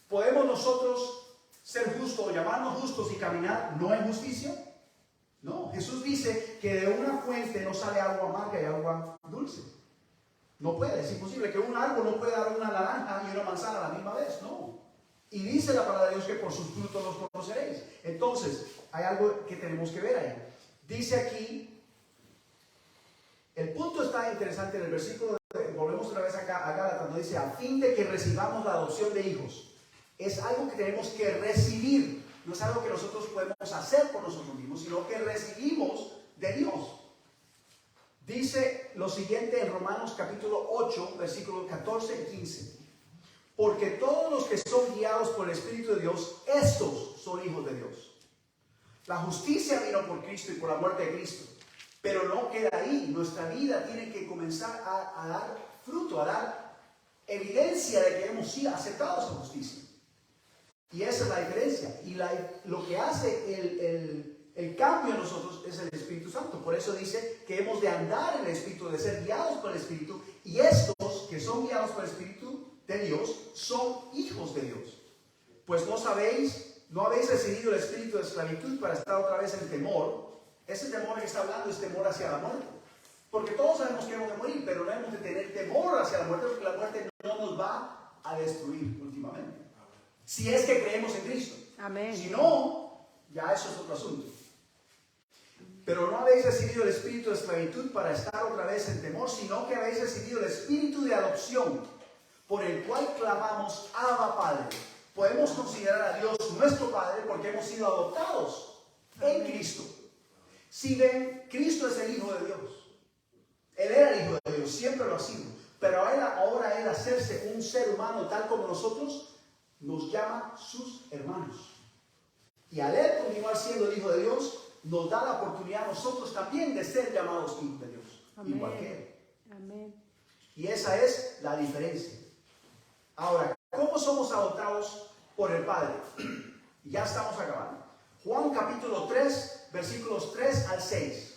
¿Podemos nosotros ser justos o llamarnos justos y caminar no en justicia? No, Jesús dice que de una fuente no sale agua amarga y agua dulce. No puede, es imposible que un árbol no pueda dar una naranja y una manzana a la misma vez, no. Y dice la palabra de Dios que por sus frutos los conoceréis. Entonces, hay algo que tenemos que ver ahí. Dice aquí, el punto está interesante en el versículo, volvemos otra vez acá a Gálatas, cuando dice, a fin de que recibamos la adopción de hijos. Es algo que tenemos que recibir, no es algo que nosotros podemos hacer por nosotros mismos, sino que recibimos de Dios. Dice lo siguiente en Romanos capítulo 8, versículos 14 y 15. Porque todos los que son guiados por el Espíritu de Dios, estos son hijos de Dios. La justicia vino por Cristo y por la muerte de Cristo, pero no queda ahí. Nuestra vida tiene que comenzar a dar fruto, a dar evidencia de que hemos sido aceptados en justicia. Y esa es la diferencia. Y lo que hace el cambio en nosotros es el Espíritu Santo. Por eso dice que hemos de andar en el Espíritu, de ser guiados por el Espíritu. Y estos que son guiados por el Espíritu de Dios son hijos de Dios. Pues no habéis recibido el espíritu de esclavitud para estar otra vez en temor. Ese temor que está hablando es temor hacia la muerte. Porque todos sabemos que hemos de morir, pero no hemos de tener temor hacia la muerte, porque la muerte no nos va a destruir últimamente. Si es que creemos en Cristo. Amén. Si no, ya eso es otro asunto. Pero no habéis recibido el espíritu de esclavitud para estar otra vez en temor, sino que habéis recibido el espíritu de adopción, por el cual clamamos, Abba Padre. Podemos considerar a Dios nuestro Padre porque hemos sido adoptados en Cristo. Si ven, Cristo es el Hijo de Dios. Él era el Hijo de Dios, siempre lo ha sido. Pero ahora Él hacerse un ser humano tal como nosotros, nos llama sus hermanos. Y al Él continuar siendo el Hijo de Dios, nos da la oportunidad a nosotros también de ser llamados hijos de Dios. Amén. Igual que Él. Amén. Y esa es la diferencia. Ahora, ¿cómo somos adoptados por el Padre? Ya estamos acabando. Juan capítulo 3, versículos 3 al 6.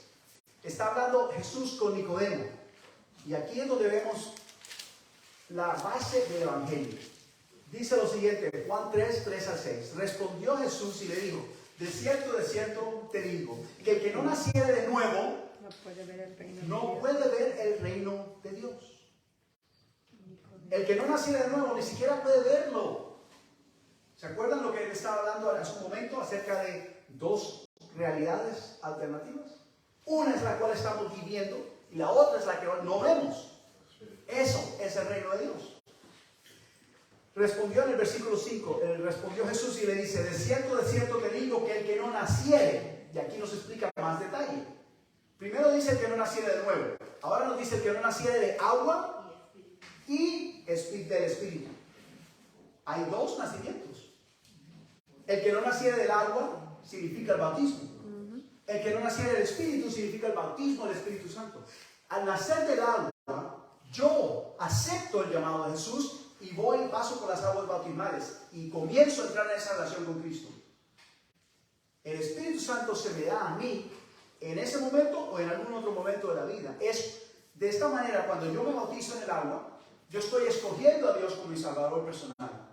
Está hablando Jesús con Nicodemo. Y aquí es donde vemos la base del Evangelio. Dice lo siguiente, Juan 3, 3 al 6. Respondió Jesús y le dijo, de cierto te digo, que el que no naciere de nuevo, No puede ver el reino de no Dios. puede ver el reino de Dios. El que no naciera de nuevo ni siquiera puede verlo. ¿Se acuerdan lo que él estaba hablando hace un momento acerca de dos realidades alternativas? Una es la cual estamos viviendo y la otra es la que no vemos. Eso es el reino de Dios. respondió en el versículo 5, respondió Jesús y le dice, de cierto te digo que el que no naciere, y aquí nos explica más detalle. Primero dice el que no naciere de nuevo, ahora nos dice el que no naciere de agua y del Espíritu. Hay dos nacimientos. El que no naciere del agua significa el bautismo. El que no naciere del Espíritu significa el bautismo del Espíritu Santo. Al nacer del agua, yo acepto el llamado de Jesús y voy y paso por las aguas bautismales y comienzo a entrar en esa relación con Cristo. El Espíritu Santo se me da a mí en ese momento o en algún otro momento de la vida. Es de esta manera, cuando yo me bautizo en el agua, yo estoy escogiendo a Dios como mi Salvador personal.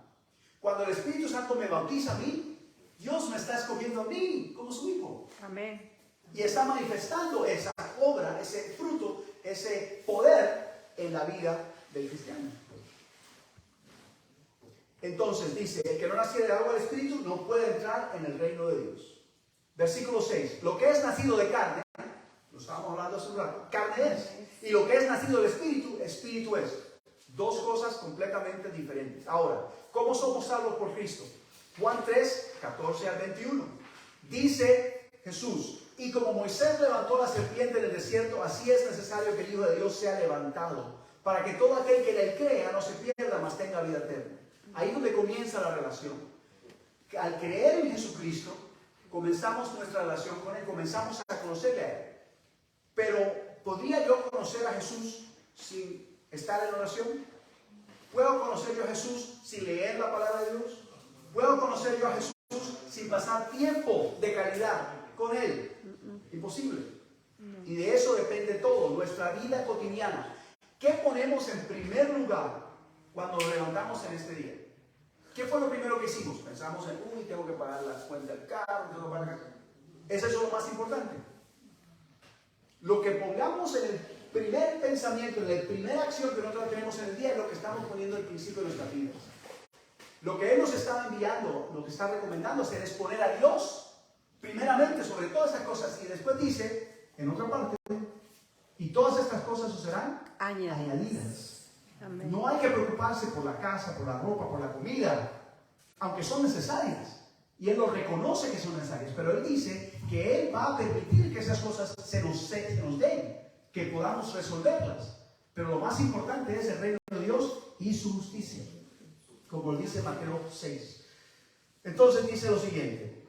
Cuando el Espíritu Santo me bautiza a mí, Dios me está escogiendo a mí como su hijo. Amén. Y está manifestando esa obra, ese fruto, ese poder en la vida del cristiano. Entonces dice, el que no naciere de agua del Espíritu no puede entrar en el reino de Dios. Versículo 6, lo que es nacido de carne, lo estábamos hablando hace un rato, carne es. Y lo que es nacido del Espíritu, Espíritu es. Dos cosas completamente diferentes. Ahora, ¿cómo somos salvos por Cristo? Juan 3, 14 al 21. Dice Jesús, y como Moisés levantó la serpiente en el desierto, así es necesario que el Hijo de Dios sea levantado, para que todo aquel que en él crea no se pierda, mas tenga vida eterna. Ahí es donde comienza la relación. Al creer en Jesucristo, comenzamos nuestra relación con Él, comenzamos a conocerle a Él. Pero, ¿podría yo conocer a Jesús sin estar en oración? ¿Puedo conocer yo a Jesús sin leer la palabra de Dios? ¿Puedo conocer yo a Jesús sin pasar tiempo de calidad con Él? Imposible. Y de eso depende todo, nuestra vida cotidiana. ¿Qué ponemos en primer lugar cuando nos levantamos en este día? ¿Qué fue lo primero que hicimos? Pensamos en, tengo que pagar las cuentas del carro, tengo que pagar... ¿Es eso lo más importante? Lo que pongamos en el primer pensamiento, en la primera acción que nosotros tenemos en el día es lo que estamos poniendo al principio de nuestras vidas. Lo que Él nos está enviando, lo que está recomendando hacer es poner a Dios primeramente sobre todas estas cosas. Y después dice, en otra parte, y todas estas cosas os serán añadidas. Amén. No hay que preocuparse por la casa, por la ropa, por la comida, aunque son necesarias. Y Él lo reconoce que son necesarias. Pero Él dice que Él va a permitir que esas cosas se nos den, que podamos resolverlas. Pero lo más importante es el reino de Dios y su justicia, como dice Mateo 6. Entonces dice lo siguiente.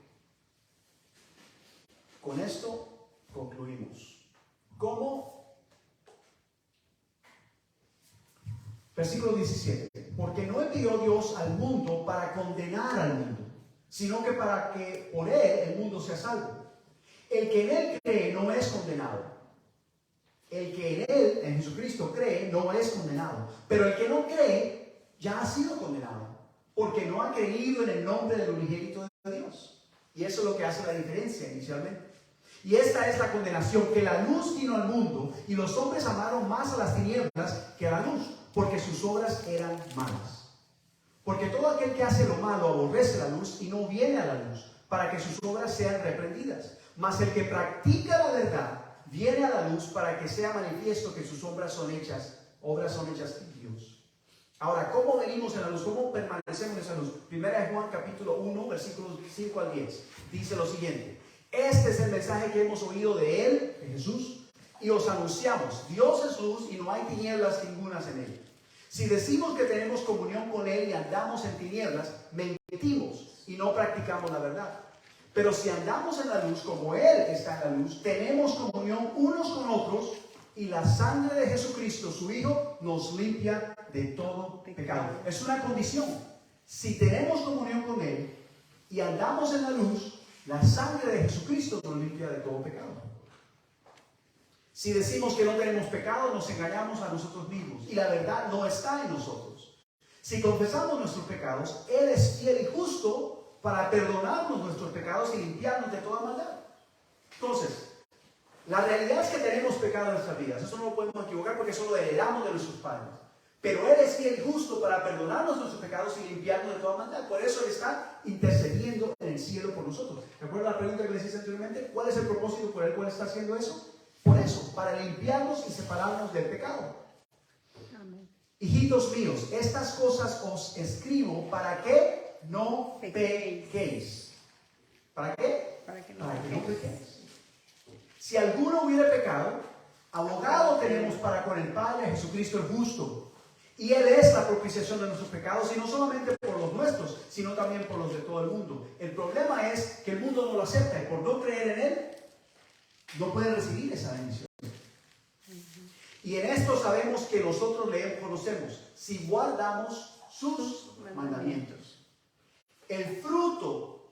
Con esto concluimos. ¿Cómo? Versículo 17. Porque no envió Dios al mundo para condenar al mundo, sino que para que por Él el mundo sea salvo. El que en Él cree no es condenado. El que en Él, en Jesucristo, cree no es condenado. Pero el que no cree ya ha sido condenado, porque no ha creído en el nombre del unigénito de Dios. Y eso es lo que hace la diferencia inicialmente. Y esta es la condenación, que la luz vino al mundo y los hombres amaron más a las tinieblas que a la luz, porque sus obras eran malas. Porque todo aquel que hace lo malo aborrece la luz y no viene a la luz, para que sus obras sean reprendidas. Mas el que practica la verdad viene a la luz, para que sea manifiesto que sus obras son hechas en Dios. Ahora, ¿cómo venimos en la luz? ¿Cómo permanecemos en esa luz? Primera de Juan capítulo 1, versículos 5 al 10. Dice lo siguiente. Este es el mensaje que hemos oído de Él, de Jesús, y os anunciamos. Dios es luz y no hay tinieblas ningunas en Él. Si decimos que tenemos comunión con Él y andamos en tinieblas, mentimos y no practicamos la verdad. Pero si andamos en la luz como Él está en la luz, tenemos comunión unos con otros, y la sangre de Jesucristo, su Hijo, nos limpia de todo pecado. Es una condición. Si tenemos comunión con Él y andamos en la luz, la sangre de Jesucristo nos limpia de todo pecado. Si decimos que no tenemos pecado, nos engañamos a nosotros mismos y la verdad no está en nosotros. Si confesamos nuestros pecados, Él es fiel y justo para perdonarnos nuestros pecados y limpiarnos de toda maldad. Entonces, la realidad es que tenemos pecado en nuestras vidas. Eso no lo podemos equivocar porque eso lo heredamos de nuestros padres. Pero Él es fiel y justo para perdonarnos nuestros pecados y limpiarnos de toda maldad. Por eso Él está intercediendo en el cielo por nosotros. ¿Recuerdan la pregunta que les hice anteriormente? ¿Cuál es el propósito por el cual está haciendo eso? Por eso, para limpiarnos y separarnos del pecado. Amén. Hijitos míos, estas cosas os escribo para que no pequéis. ¿Para qué? Para que no Para que no pequéis. pequéis. Si alguno hubiera pecado, abogado tenemos para con el Padre, Jesucristo el justo. Y Él es la propiciación de nuestros pecados, y no solamente por los nuestros, sino también por los de todo el mundo. El problema es que el mundo no lo acepta, y por no creer en Él, no puede recibir esa bendición. Y en esto sabemos que nosotros le conocemos, si guardamos sus mandamientos. El fruto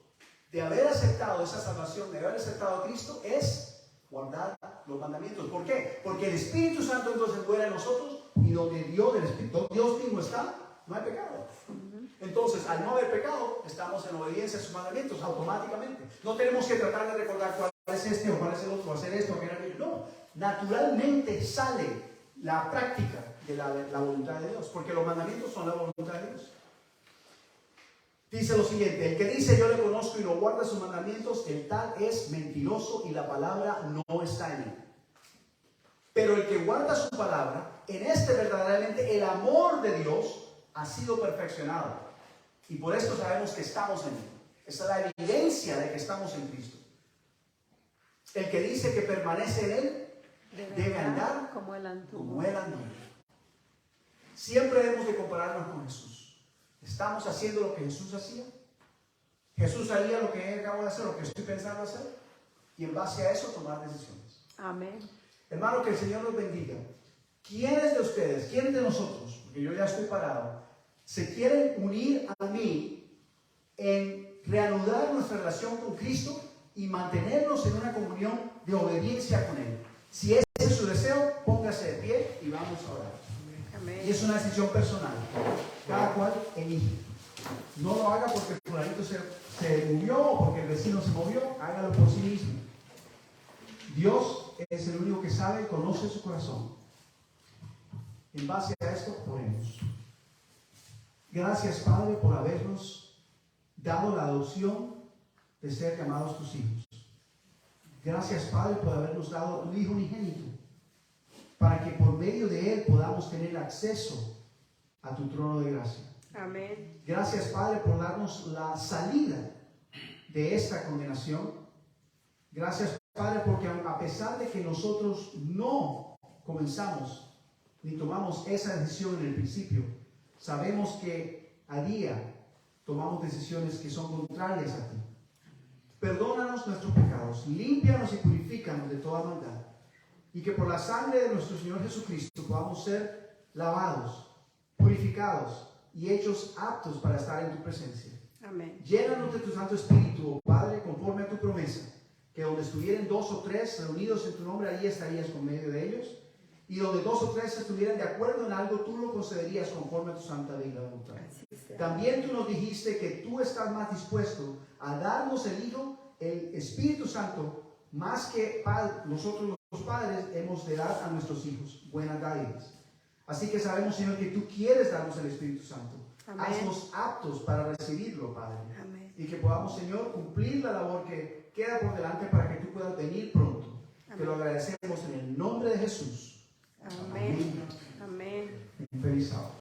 de haber aceptado esa salvación, de haber aceptado a Cristo, es guardar los mandamientos. ¿Por qué? Porque el Espíritu Santo entonces muere en nosotros, y donde Dios mismo está, no hay pecado. Entonces, al no haber pecado, estamos en obediencia a sus mandamientos automáticamente. No tenemos que tratar de recordar cuál es este o cuál es el otro, hacer esto o aquello. No, naturalmente sale la práctica de la voluntad de Dios, porque los mandamientos son la voluntad de Dios. Dice lo siguiente: el que dice yo le conozco y no guarda sus mandamientos, el tal es mentiroso y la palabra no está en él. Pero el que guarda su palabra, en este verdaderamente el amor de Dios ha sido perfeccionado. Y por esto sabemos que estamos en él. Esa es la evidencia de que estamos en Cristo. El que dice que permanece en él debe andar como Él anduvo. como Él andó. Siempre debemos de compararnos con Jesús. ¿Estamos haciendo lo que Jesús hacía? Jesús haría lo que Él acaba de hacer, lo que estoy pensando hacer. Y en base a eso tomar decisiones. Amén. Hermano, que el Señor los bendiga. ¿Quiénes de ustedes, quiénes de nosotros, porque yo ya estoy parado, se quieren unir a mí en reanudar nuestra relación con Cristo y mantenernos en una comunión de obediencia con Él? Si ese es su deseo, póngase de pie y vamos a orar. Amén. Y es una decisión personal. Cada cual elige. No lo haga porque el fulanito se movió o porque el vecino se movió. Hágalo por sí mismo. Dios es el único que sabe, conoce su corazón. En base a esto, oremos. Gracias, Padre, por habernos dado la adopción de ser llamados tus hijos. Gracias, Padre, por habernos dado tu Hijo unigénito, para que por medio de Él podamos tener acceso a tu trono de gracia. Amén. Gracias, Padre, por darnos la salida de esta condenación. Gracias, Padre, porque a pesar de que nosotros no comenzamos ni tomamos esa decisión en el principio, sabemos que a día tomamos decisiones que son contrarias a ti. Perdónanos nuestros pecados, límpianos y purifícanos de toda maldad, y que por la sangre de nuestro Señor Jesucristo podamos ser lavados, purificados y hechos aptos para estar en tu presencia. Amén. Llénanos de tu Santo Espíritu, oh Padre, conforme a tu promesa, que donde estuvieran 2 o 3 reunidos en tu nombre, allí estarías con medio de ellos, y donde 2 o 3 estuvieran de acuerdo en algo, tú lo concederías conforme a tu santa y voluntad. Así sea. También tú nos dijiste que tú estás más dispuesto a darnos el Hijo, el Espíritu Santo, más que nosotros los padres hemos de dar a nuestros hijos buenas dádivas. Así que sabemos, Señor, que tú quieres darnos el Espíritu Santo. Amén. Haznos aptos para recibirlo, Padre. Amén. Y que podamos, Señor, cumplir la labor que queda por delante para que tú puedas venir pronto. Amén. Te lo agradecemos en el nombre de Jesús. Amén. Amén. Feliz sábado.